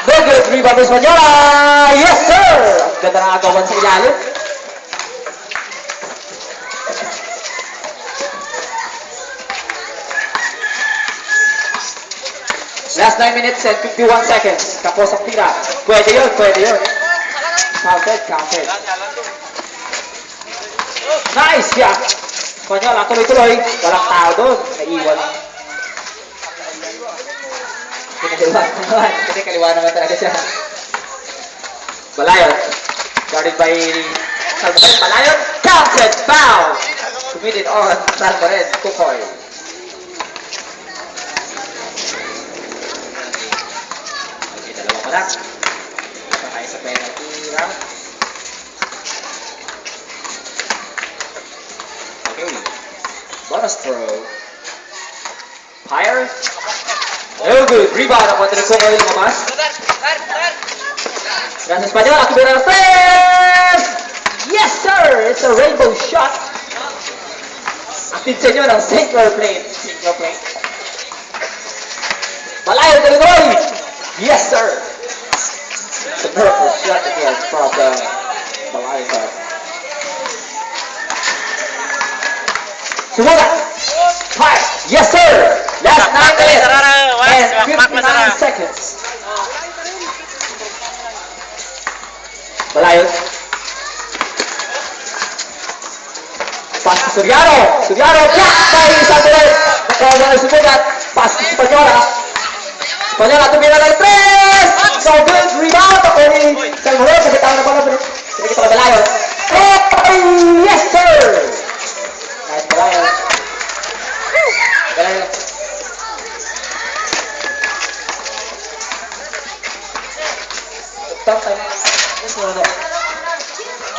Very good. Rebound is Manyola. Yes, sir! Ang ganda ng agawan sa ilalim. Last 9 minutes and 51 seconds. Tapos ang tira. Pwede yun, pwede yun. Counted, counted. Nice shot! Manyola, tuloy-tuloy. Walang tao doon. Naiwan. Kaliwa naman talaga siya. Balayon. Guarded by Salmoren. Balayon. Counted foul! Committed on Salmoren. Kukoy. Okay, dalawa pa lang. Sakay sa penalty round. Okay. Bonus throw. Fire. Oh, good. Rebound ang kontra ni Kukoy lumabas. Gracias, Espanyol. Ako bira ng press! Yes, sir! It's a rainbow shot. Active sa inyo ng single plate. Single plate. Balayon, tuloy! Yes, sir! It's a miracle shot again from the Balayon side. Sumulat! Fire! Yes, sir! Last 9 minutes and 59 seconds. Balayon. Pass to Soriano. Soriano blocked by Salmoren. Nakawa na sumulat. Pass to Spanyola. Spanyola tumira ng press. So good. Rebound. Ako ni Salmoren. Pagkitawa na pala. Pinagkita ka Balayon. Oh, yes, sir! Nice Balayon. Balayon.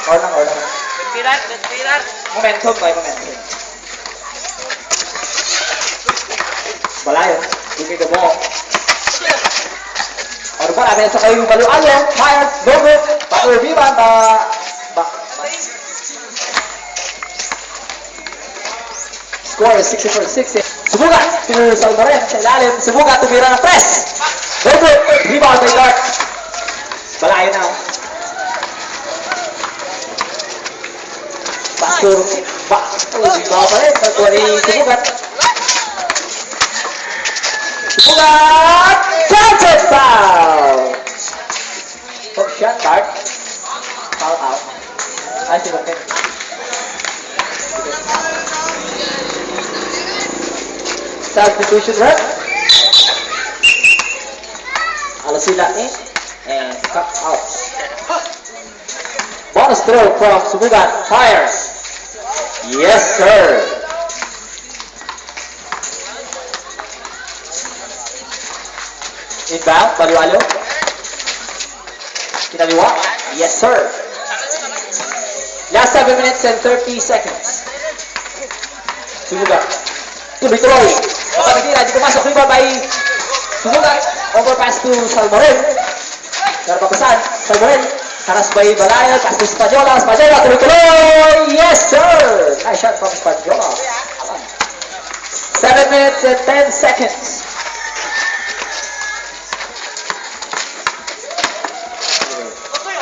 Orang. Pilar. Momentum by momentum. Balayon, give me the ball. Or ba namin sa kayo balualo, fire, dogo, pato rebound, Score is 64-60. Subukan, to Salmoren sa ilalim. Subukan, tumira na press. Dogo, rebound by Dark. Balayon now. Pastor, rebound pa rin. Nagkuha ni Subukan. Subukan! Counted foul! Hook shot, Dark. Foul out. Ay, Subukan. Substitution rep. Alasila ni. And cut out. Bonus throw from Subukan. Fire. Yes, sir. Inbound. Baliwalo. Kinaliwa. Yes, sir. Last 7 minutes and 30 seconds. Subukan. Tuloy-tuloy. Kapatid, di pumasok rebound by Subukan. Overpass to Salmoren. Pero papasan, Salmoren. Haras by Balayon. Pass to Spanyola. Spanyola, tuloy-tuloy. Yes, sir. Nice shot from Spanyola. 7 minutes and 10 seconds.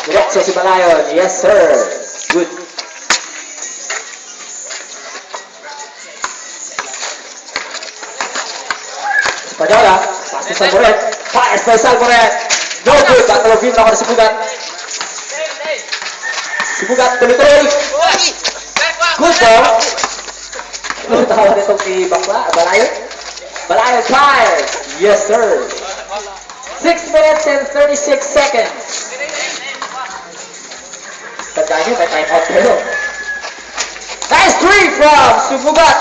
Diretso si Balayon. Yes, sir. Good. Spanyola. Pass to Salmoren. Fires by Salmoren. No good. Tatalogin na ako na Subukan. Subukan tuloy-tuloy. Good ball. Tawa nitong si Bakla. Balayon. Balayon fires. Yes, sir. 6 minutes and 36 seconds. Tandaan nyo, may time out kayo. Nice three from Subukan.